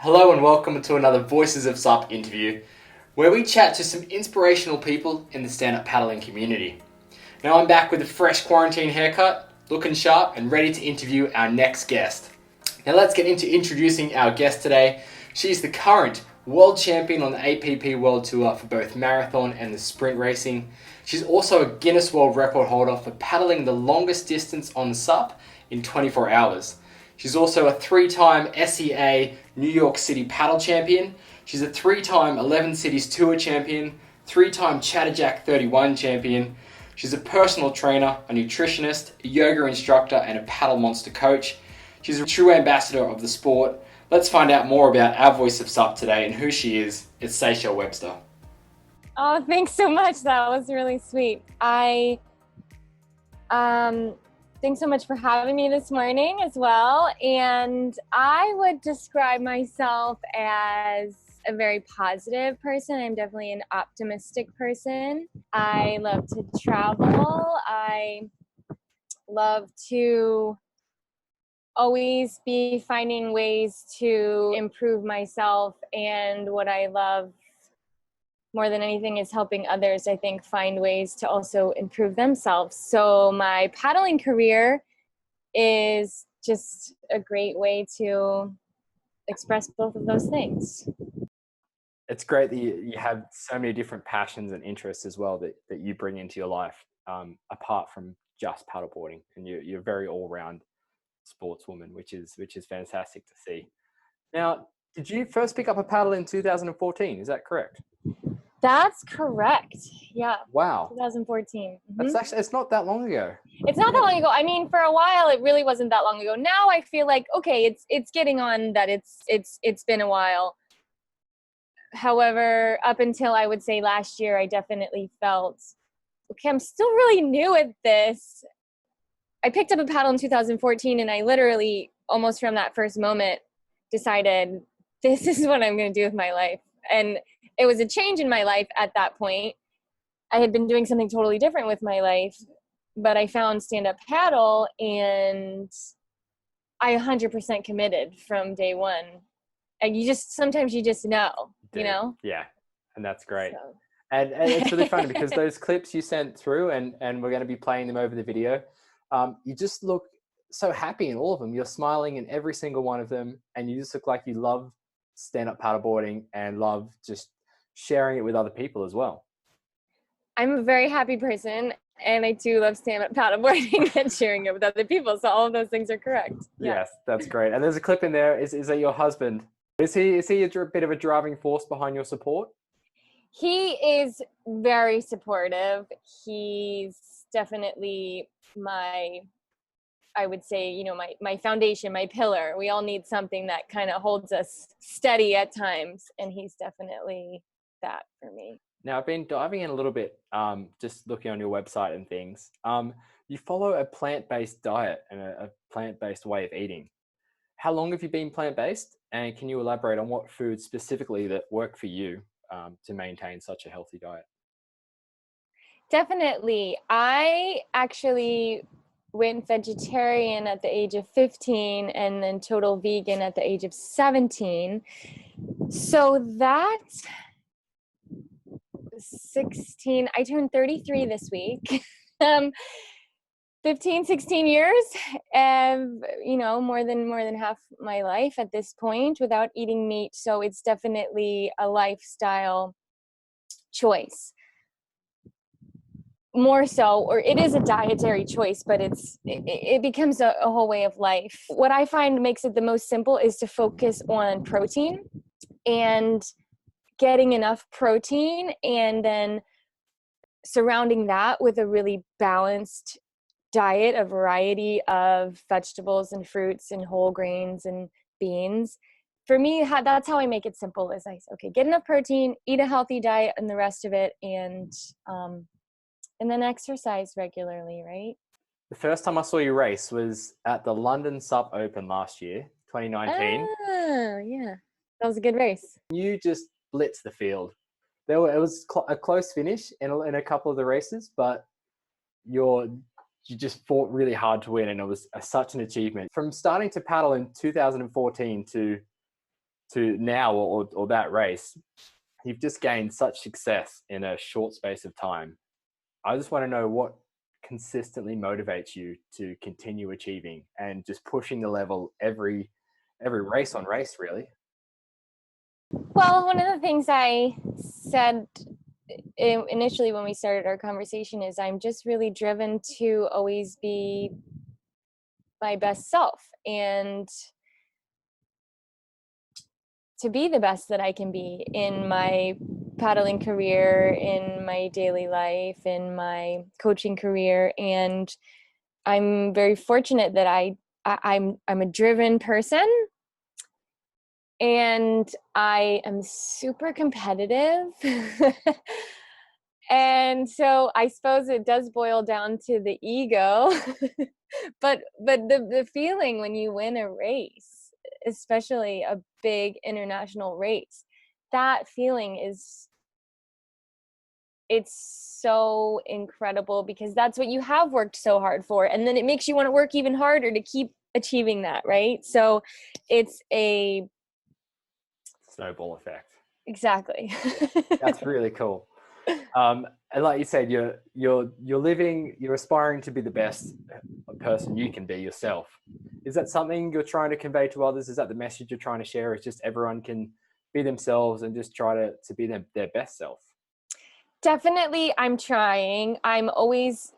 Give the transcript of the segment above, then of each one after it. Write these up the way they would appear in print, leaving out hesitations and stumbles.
Hello and welcome to another Voices of SUP interview, where we chat to some inspirational people in the stand-up paddling community. Now I'm back with a fresh quarantine haircut, looking sharp and ready to interview our next guest. Now let's get into introducing our guest today. She's the current world champion on the APP World Tour for both marathon and the sprint racing. She's also a Guinness World Record holder for paddling the longest distance on the SUP in 24 hours. She's also a 3-time SEA New York City paddle champion. She's a 3-time 11 Cities Tour champion, 3-time Chatterjack 31 champion. She's a personal trainer, a nutritionist, a yoga instructor, and a paddle monster coach. She's a true ambassador of the sport. Let's find out more about our Voice of SUP today and who she is. It's Seychelle Webster. Oh, thanks so much. That was really sweet. Thanks so much for having me this morning as well. And I would describe myself as a very positive person. I'm definitely an optimistic person. I love to travel. I love to always be finding ways to improve myself. And what I love more than anything is helping others, I think, find ways to also improve themselves. So my paddling career is just a great way to express both of those things. It's great that you have so many different passions and interests as well that you bring into your life, apart from just paddleboarding. And you're a very all-round sportswoman, which is fantastic to see. Now, did you first pick up a paddle in 2014? Is that correct? That's correct. Yeah. Wow. 2014. That's actually, it's not that long ago. It's not that long ago. I mean, for a while, it really wasn't that long ago. Now I feel like, okay, it's getting on that it's been a while. However, up until I would say last year, I definitely felt, okay, I'm still really new at this. I picked up a paddle in 2014 and I literally, almost from that first moment, decided this is what I'm going to do with my life. And it was a change in my life at that point. I had been doing something totally different with my life, but I found stand-up paddle and I 100% committed from day one. And sometimes you just know, you know? Yeah, and that's great. So. And it's really funny because those clips you sent through and we're going to be playing them over the video, you just look so happy in all of them. You're smiling in every single one of them and you just look like you love stand-up paddleboarding and love just sharing it with other people as well. I'm a very happy person and I do love stand-up paddleboarding and sharing it with other people. So all of those things are correct. Yeah. Yes, that's great. And there's a clip in there. Is that your husband? Is he a bit of a driving force behind your support? He is very supportive. He's definitely I would say, my foundation, my pillar. We all need something that kind of holds us steady at times. And he's definitely that for me. Now, I've been diving in a little bit, just looking on your website and things. You follow a plant-based diet and a plant-based way of eating. How long have you been plant-based? And can you elaborate on what foods specifically that work for you to maintain such a healthy diet? Definitely. I actually went vegetarian at the age of 15 and then total vegan at the age of 17. So that's 16. I turned 33 this week. 15, 16 years, more than half my life at this point without eating meat. So it's definitely a lifestyle choice. More so, or it is a dietary choice, but it becomes a whole way of life. What I find makes it the most simple is to focus on protein and getting enough protein and then surrounding that with a really balanced diet, a variety of vegetables and fruits and whole grains and beans. For me, that's how I make it simple is get enough protein, eat a healthy diet and the rest of it, and then exercise regularly, right? The first time I saw you race was at the London SUP Open last year, 2019. Oh, yeah. That was a good race. You just blitzed the field. It was a close finish in a couple of the races, but you just fought really hard to win, and it was such an achievement. From starting to paddle in 2014 to to now, or that race, you've just gained such success in a short space of time. I just want to know what consistently motivates you to continue achieving and just pushing the level every race on race, really. Well, one of the things I said initially when we started our conversation is I'm just really driven to always be my best self and to be the best that I can be in my paddling career, in my daily life, in my coaching career. And I'm very fortunate that I'm a driven person, and I am super competitive. And so I suppose it does boil down to the ego. but the feeling when you win a race, especially a big international race, that feeling it's so incredible, because that's what you have worked so hard for, and then it makes you want to work even harder to keep achieving that, right? So it's a Snowball effect. exactly. That's really cool. And like you said, you're aspiring to be the best person you can be yourself. Is that something you're trying to convey to others? Is that the message you're trying to share? Is just everyone can be themselves and just try to be their best self? Definitely, I'm trying. I'm always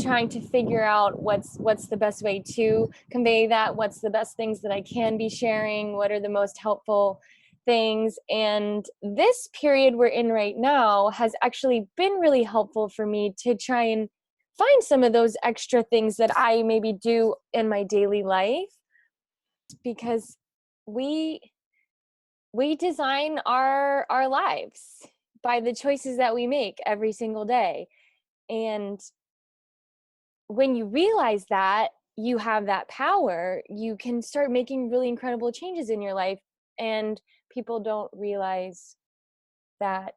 trying to figure out what's the best way to convey that, what's the best things that I can be sharing, what are the most helpful things. And this period we're in right now has actually been really helpful for me to try and find some of those extra things that I maybe do in my daily life, because we design our lives by the choices that we make every single day. And when you realize that you have that power, you can start making really incredible changes in your life. And people don't realize that.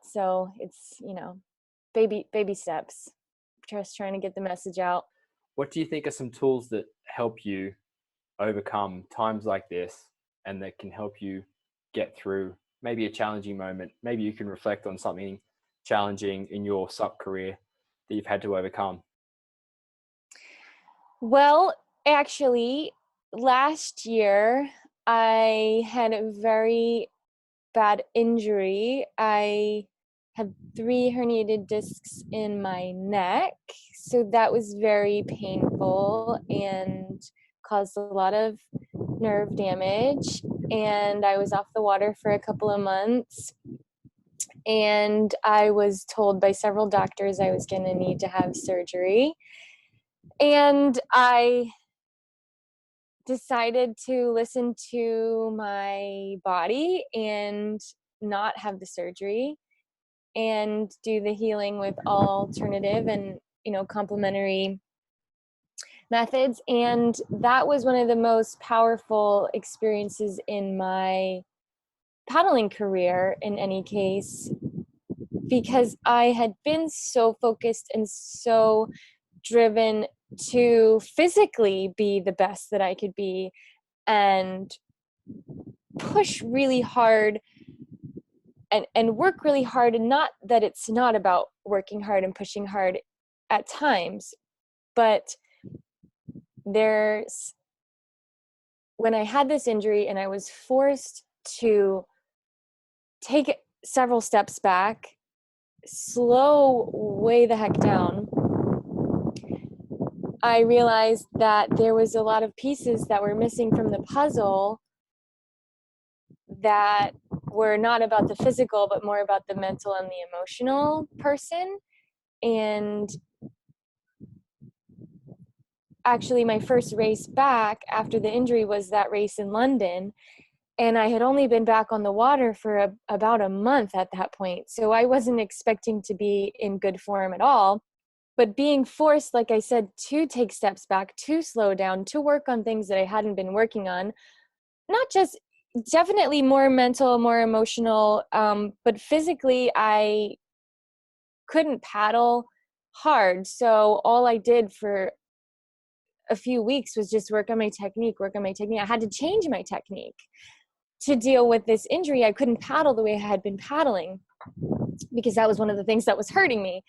So it's, baby steps, just trying to get the message out. What do you think are some tools that help you overcome times like this, and that can help you get through maybe a challenging moment? Maybe you can reflect on something challenging in your SUP career that you've had to overcome. Well, actually, last year I had a very bad injury. I had 3 herniated discs in my neck, so that was very painful and caused a lot of nerve damage. And I was off the water for a couple of months, and I was told by several doctors I was going to need to have surgery. And I decided to listen to my body and not have the surgery and do the healing with alternative and complementary methods. And that was one of the most powerful experiences in my paddling career, in any case, because I had been so focused and so driven to physically be the best that I could be and push really hard and work really hard. And not that it's not about working hard and pushing hard at times, but when I had this injury and I was forced to take several steps back, slow way the heck down, I realized that there was a lot of pieces that were missing from the puzzle that were not about the physical, but more about the mental and the emotional person. And actually, my first race back after the injury was that race in London. And I had only been back on the water for about a month at that point. So I wasn't expecting to be in good form at all. But being forced, like I said, to take steps back, to slow down, to work on things that I hadn't been working on, not just definitely more mental, more emotional, but physically I couldn't paddle hard. So all I did for a few weeks was just work on my technique. I had to change my technique to deal with this injury. I couldn't paddle the way I had been paddling because that was one of the things that was hurting me.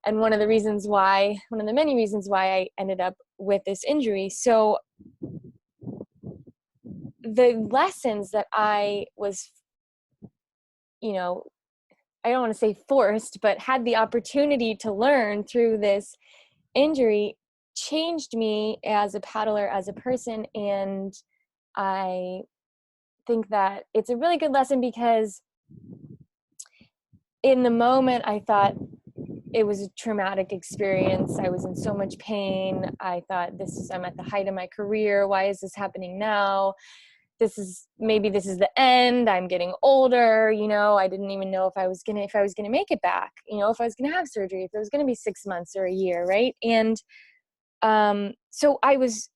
And one of the many reasons why I ended up with this injury. So the lessons that I was, I don't want to say forced, but had the opportunity to learn through this injury changed me as a paddler, as a person. And I think that it's a really good lesson because in the moment I thought it was a traumatic experience. I was in so much pain. I thought I'm at the height of my career. Why is this happening now? Maybe this is the end. I'm getting older. I didn't even know if I was gonna make it back, if I was gonna have surgery, if it was gonna be 6 months or a year. Right. And so I was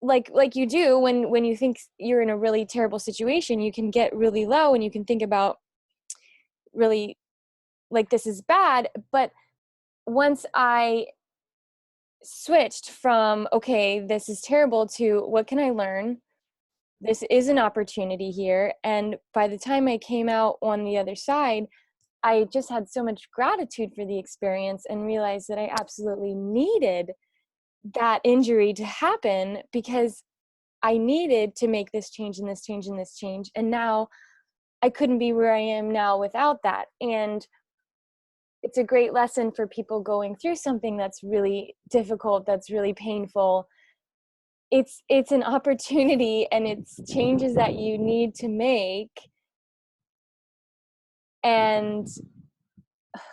like you do when you think you're in a really terrible situation, you can get really low and you can think about really like this is bad. But once I switched from, okay, this is terrible, to what can I learn? This is an opportunity here. And by the time I came out on the other side, I just had so much gratitude for the experience and realized that I absolutely needed that injury to happen because I needed to make this change and this change and this change. And now I couldn't be where I am now without that. And it's a great lesson for people going through something that's really difficult, that's really painful. It's an opportunity, and it's changes that you need to make. And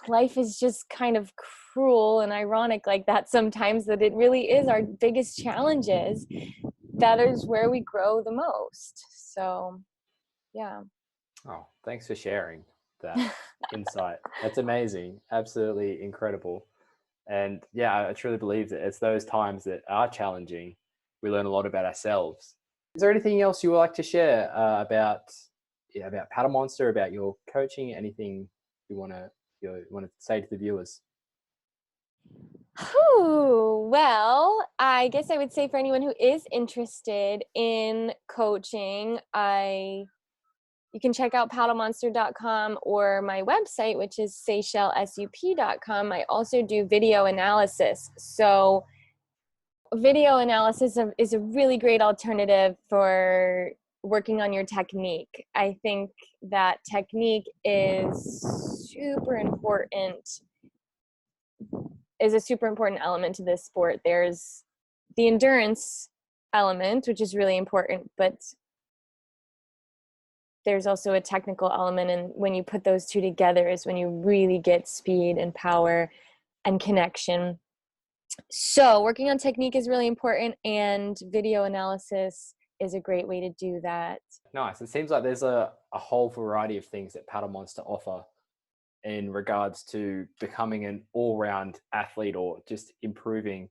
life is just kind of cruel and ironic like that sometimes, that it really is our biggest challenges that is where we grow the most. So, yeah. Oh, thanks for sharing that insight. That's amazing. Absolutely incredible. And yeah, I truly believe that it's those times that are challenging. We learn a lot about ourselves. Is there anything else you would like to share about Paddle Monster, about your coaching? Anything you want to say to the viewers? Well, I guess I would say for anyone who is interested in coaching, you can check out paddlemonster.com or my website, which is SeychelleSUP.com. I also do video analysis. So video analysis is a really great alternative for working on your technique. I think that technique is a super important element to this sport. There's the endurance element, which is really important, but there's also a technical element, and when you put those two together is when you really get speed and power and connection. So working on technique is really important, and video analysis is a great way to do that. Nice. It seems like there's a whole variety of things that Paddle Monster offer in regards to becoming an all-round athlete, or just improving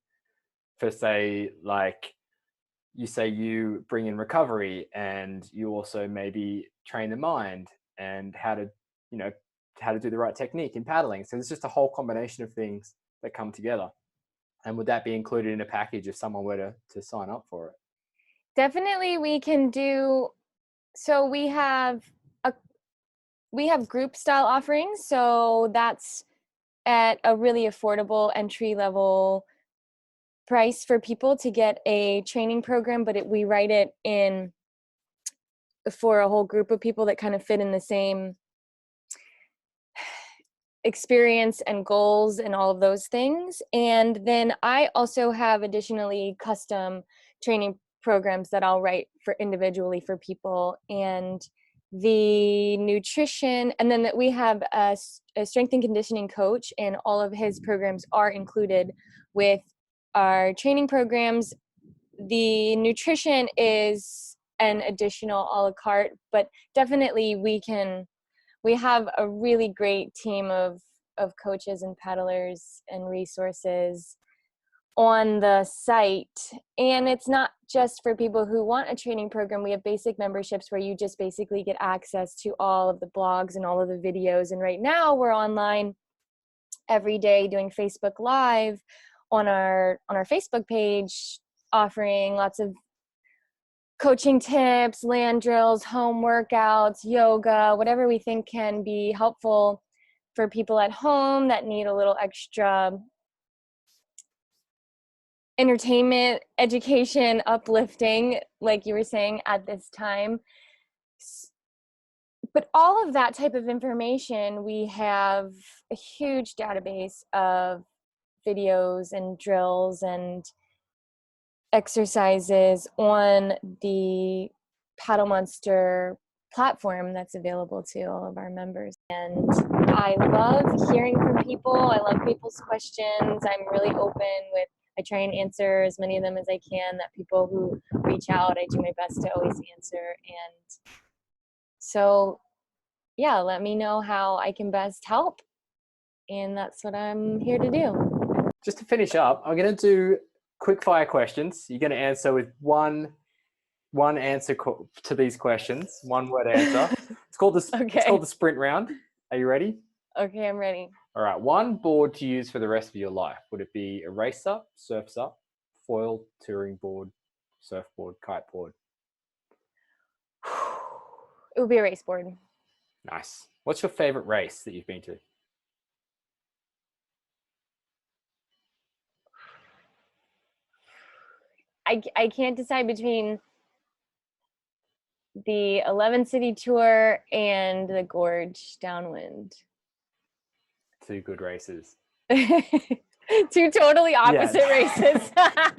for, say, like you say you bring in recovery, and you also maybe train the mind and how to do the right technique in paddling. So there's just a whole combination of things that come together. And would that be included in a package if someone were to sign up for it? Definitely, we can do. So we have group style offerings. So that's at a really affordable entry level price for people to get a training program, but we write it in for a whole group of people that kind of fit in the same experience and goals and all of those things. And then I also have additionally custom training programs that I'll write for individually for people, and the nutrition, and then that we have a strength and conditioning coach, and all of his programs are included with our training programs. The nutrition is an additional a la carte, but definitely we have a really great team of coaches and paddlers and resources on the site. And it's not just for people who want a training program. We have basic memberships where you just basically get access to all of the blogs and all of the videos. And right now we're online every day doing Facebook Live on our Facebook page, offering lots of coaching tips, land drills, home workouts, yoga, whatever we think can be helpful for people at home that need a little extra entertainment, education, uplifting, like you were saying, at this time. But all of that type of information, we have a huge database of videos and drills and exercises on the Paddle Monster platform that's available to all of our members. And I love hearing from people. I love people's questions. I'm really open with, I try and answer as many of them as I can. That people who reach out, I do my best to always answer. And so, yeah, let me know how I can best help. And that's what I'm here to do. Just to finish up, I'm going to do quick fire questions. You're going to answer with one answer to these questions, one word answer. It's called the sprint round. Are you ready? Okay, I'm ready. All right. One board to use for the rest of your life. Would it be a race up, surfs up, foil, touring board, surfboard, kiteboard? It would be a race board. Nice. What's your favorite race that you've been to? I can't decide between the 11 City Tour and the Gorge Downwind. Two good races. Two totally opposite races.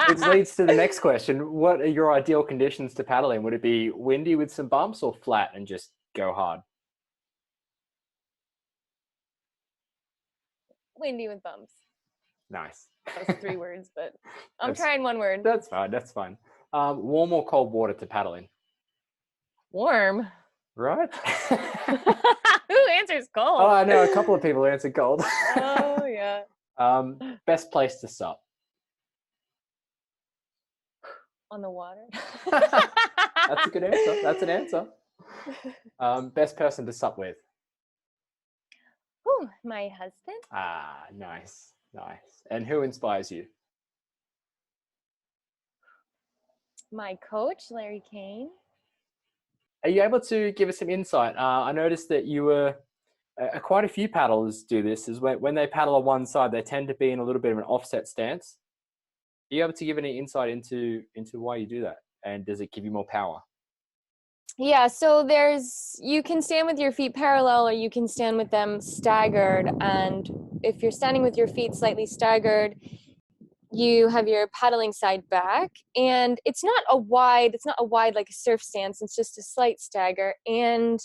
Which leads to the next question. What are your ideal conditions to paddle in? Would it be windy with some bumps or flat and just go hard? Windy with bumps. Nice. That's 3 words, but I'm trying one word. That's fine. Warm or cold water to paddle in? Warm. Right. Who answers cold? Oh, I know a couple of people answered cold. Oh, yeah. Best place to sup? On the water. That's a good answer. That's an answer. Best person to sup with? Ooh, my husband. Ah, nice. And who inspires you? My coach, Larry Kane. Are you able to give us some insight? I noticed that you were quite a few paddlers do this. Is when they paddle on one side, they tend to be in a little bit of an offset stance. Are you able to give any insight into why you do that? And does it give you more power? Yeah, so you can stand with your feet parallel or you can stand with them staggered. And if you're standing with your feet slightly staggered, you have your paddling side back, and it's not a wide like a surf stance, it's just a slight stagger. And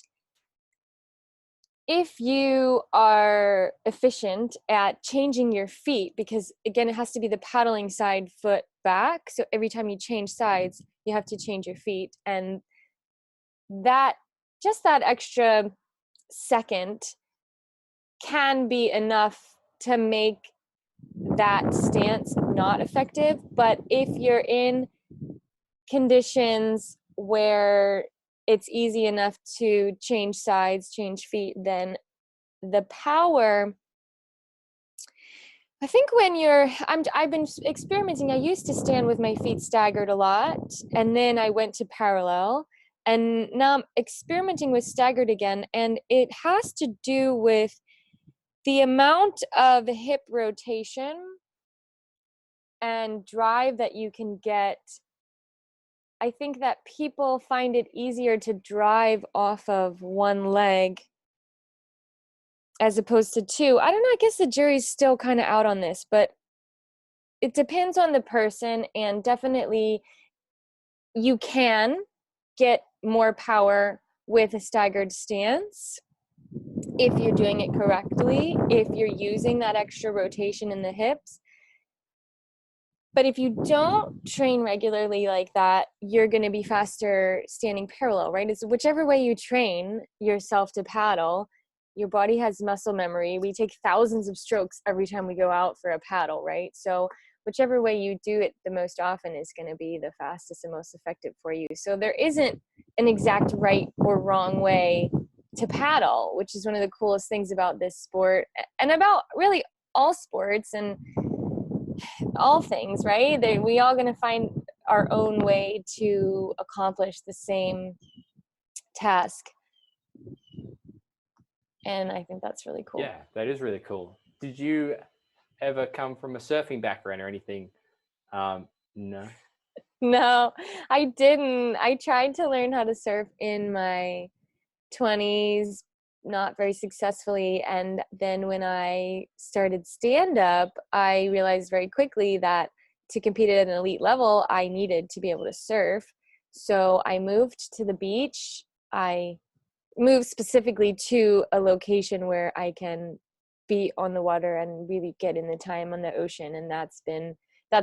if you are efficient at changing your feet, because again, it has to be the paddling side foot back, so every time you change sides, you have to change your feet, and that extra second can be enough to make that stance not effective. But if you're in conditions where it's easy enough to change sides, change feet, then the power, I think when I've been experimenting. I used to stand with my feet staggered a lot, and then I went to parallel, and now I'm experimenting with staggered again, and it has to do with the amount of hip rotation and drive that you can get. I think that people find it easier to drive off of one leg as opposed to two. I don't know, I guess the jury's still kind of out on this, but it depends on the person, and definitely you can get more power with a staggered stance if you're doing it correctly, if you're using that extra rotation in the hips. But if you don't train regularly like that, you're going to be faster standing parallel, right? It's whichever way you train yourself to paddle, your body has muscle memory. We take thousands of strokes every time we go out for a paddle, right? So whichever way you do it the most often is going to be the fastest and most effective for you. So there isn't an exact right or wrong way to paddle, which is one of the coolest things about this sport and about really all sports. And all things, right? We all going to find our own way to accomplish the same task. And I think that's really cool. Yeah, that is really cool. Did you ever come from a surfing background or anything? No. No, I didn't. I tried to learn how to surf in my 20s, not very successfully. And then when I started stand up, I realized very quickly that to compete at an elite level, I needed to be able to surf. So I moved to the beach. I moved specifically to a location where I can be on the water and really get in the time on the ocean. And that's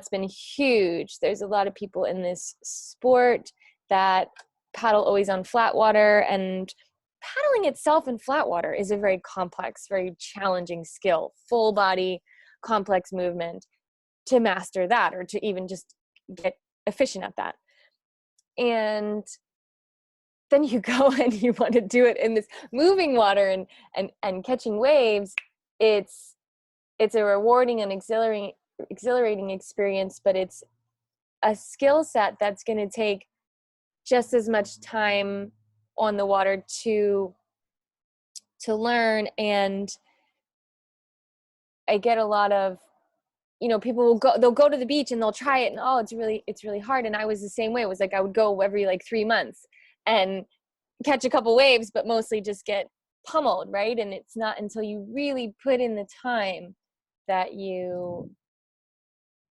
been huge. There's a lot of people in this sport that paddle always on flat water, and paddling itself in flat water is a very complex, very challenging skill, full body, complex movement to master that, or to even just get efficient at that. And then you go and you want to do it in this moving water and catching waves. It's a rewarding and exhilarating experience, but it's a skill set that's going to take just as much time on the water to learn. And I get a lot of, people they'll go to the beach and they'll try it, and it's really hard. And I was the same way. It was like I would go every 3 months and catch a couple waves, but mostly just get pummeled, right? And it's not until you really put in the time that you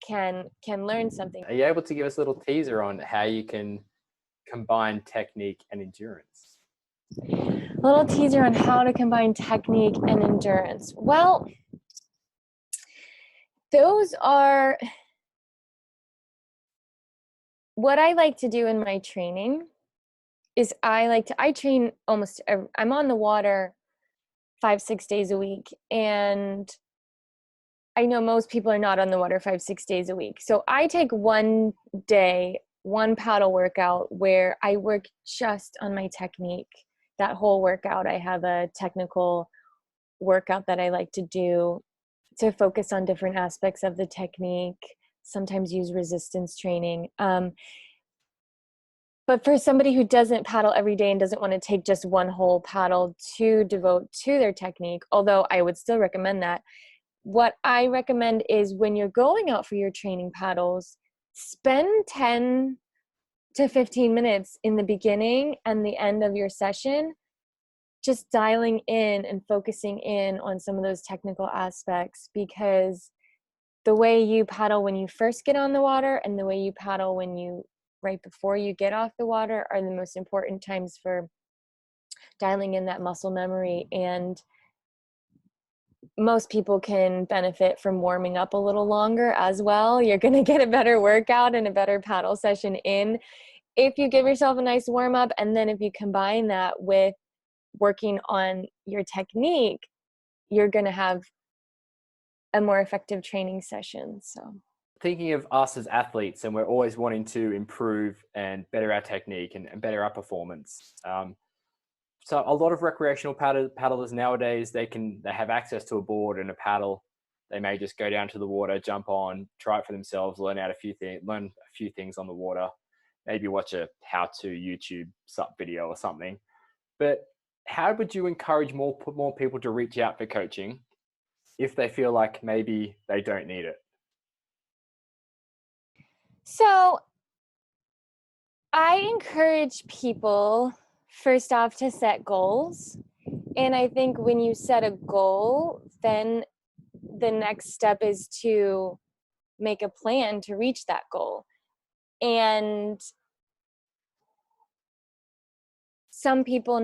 can learn something. Are you able to give us a little teaser on how you can combine technique and endurance? A little teaser on how to combine technique and endurance. Well, those are what I like to do in my training. I train I'm on the water 5-6 days a week, and I know most people are not on the water 5-6 days a week. So I take one day, one paddle workout where I work just on my technique. That whole workout, I have a technical workout that I like to do to focus on different aspects of the technique, sometimes use resistance training. But for somebody who doesn't paddle every day and doesn't want to take just one whole paddle to devote to their technique, although I would still recommend that, what I recommend is when you're going out for your training paddles, spend 10 to 15 minutes in the beginning and the end of your session just dialing in and focusing in on some of those technical aspects, because the way you paddle when you first get on the water and the way you paddle right before you get off the water are the most important times for dialing in that muscle memory. And most people can benefit from warming up a little longer as well. You're going to get a better workout and a better paddle session in if you give yourself a nice warm up. And then if you combine that with working on your technique, you're going to have a more effective training session. So Thinking of us as athletes, and we're always wanting to improve and better our technique and better our performance. So a lot of recreational paddlers nowadays, they have access to a board and a paddle. They may just go down to the water, jump on, try it for themselves, learn a few things on the water, maybe watch a how-to YouTube SUP video or something. But how would you encourage more people to reach out for coaching if they feel like maybe they don't need it? So I encourage people, first off, to set goals. And I think when you set a goal, then the next step is to make a plan to reach that goal. And some people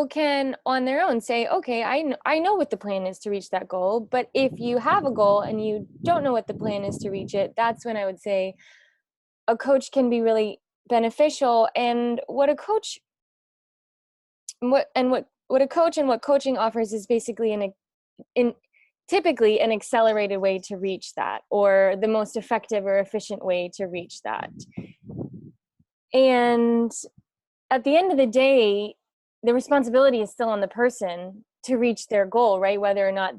can on their own say, okay, I know what the plan is to reach that goal. But if you have a goal and you don't know what the plan is to reach it, that's when I would say a coach can be really beneficial. And what coaching offers is basically typically an accelerated way to reach that, or the most effective or efficient way to reach that. And at the end of the day, the responsibility is still on the person to reach their goal, right? Whether or not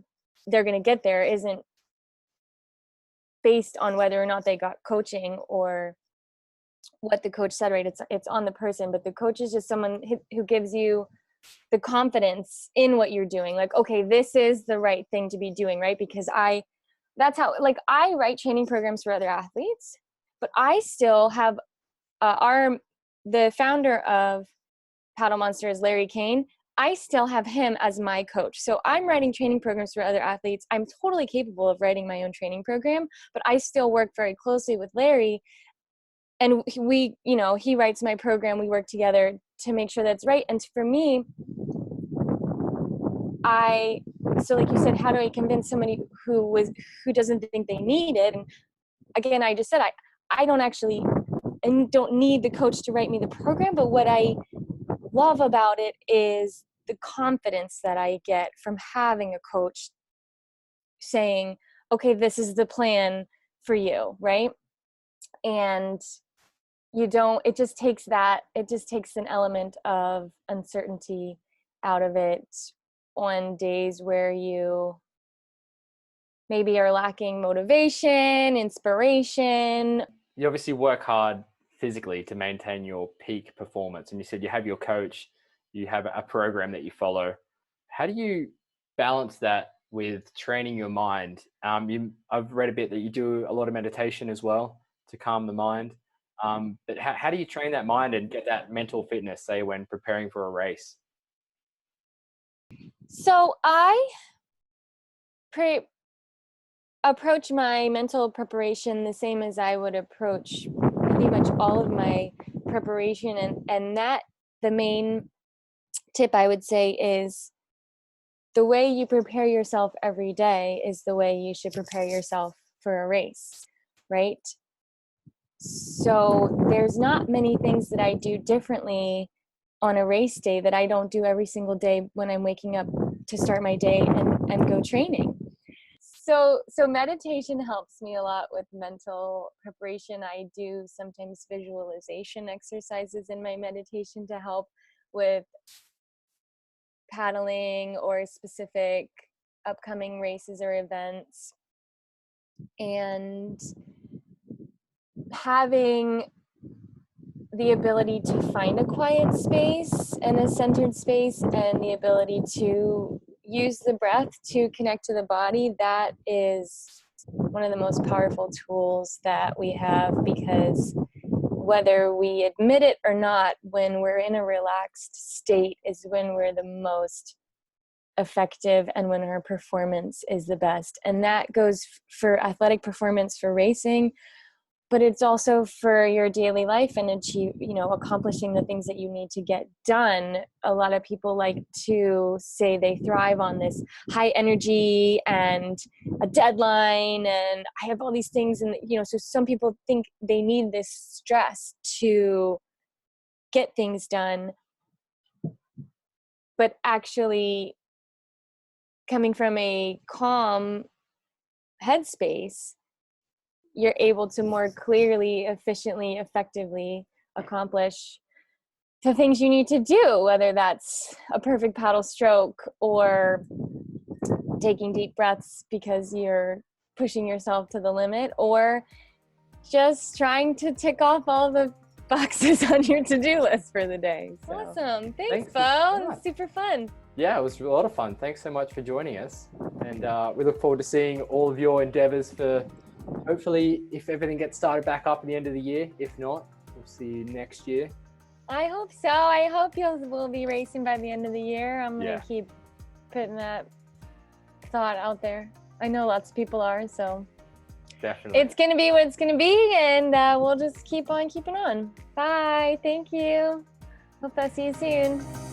they're going to get there isn't based on whether or not they got coaching or what the coach said, right? It's on the person, but the coach is just someone who gives you the confidence in what you're doing. Like, okay, this is the right thing to be doing, right? Because that's how, like, I write training programs for other athletes, but I still have the founder of Paddle Monster is Larry Kane. I still have him as my coach. So I'm writing training programs for other athletes. I'm totally capable of writing my own training program, but I still work very closely with Larry. And he writes my program. We work together to make sure that's right. And for me, so like you said, how do I convince somebody who doesn't think they need it? And again, I just said, I don't actually, and don't need the coach to write me the program, but what I love about it is the confidence that I get from having a coach saying, okay, this is the plan for you, right? And it just takes an element of uncertainty out of it on days where you maybe are lacking motivation, inspiration. You obviously work hard physically to maintain your peak performance. And you said you have your coach, you have a program that you follow. How do you balance that with training your mind? I've read a bit that you do a lot of meditation as well to calm the mind. But how do you train that mind and get that mental fitness, say, when preparing for a race? So I approach my mental preparation the same as I would approach pretty much all of my preparation. And that the main tip I would say is the way you prepare yourself every day is the way you should prepare yourself for a race, right? So there's not many things that I do differently on a race day that I don't do every single day when I'm waking up to start my day and go training. So meditation helps me a lot with mental preparation. I do sometimes visualization exercises in my meditation to help with paddling or specific upcoming races or events. And having the ability to find a quiet space and a centered space and the ability to use the breath to connect to the body, that is one of the most powerful tools that we have, because whether we admit it or not, when we're in a relaxed state is when we're the most effective and when our performance is the best. And that goes for athletic performance, for racing, but it's also for your daily life and accomplishing the things that you need to get done. A lot of people like to say they thrive on this high energy and a deadline, and I have all these things. And, so some people think they need this stress to get things done, but actually coming from a calm headspace, you're able to more clearly, efficiently, effectively accomplish the things you need to do, whether that's a perfect paddle stroke or taking deep breaths because you're pushing yourself to the limit, or just trying to tick off all the boxes on your to-do list for the day. So. Awesome. Thanks, Bo. It was super fun. Yeah, it was a lot of fun. Thanks so much for joining us. And we look forward to seeing all of your endeavors for, hopefully, if everything gets started back up at the end of the year. If not, we'll see you next year. I hope so. I hope we'll be racing by the end of the year. I'm going to keep putting that thought out there. I know lots of people are, so definitely. It's going to be what it's going to be, and we'll just keep on keeping on. Bye. Thank you. Hope I see you soon.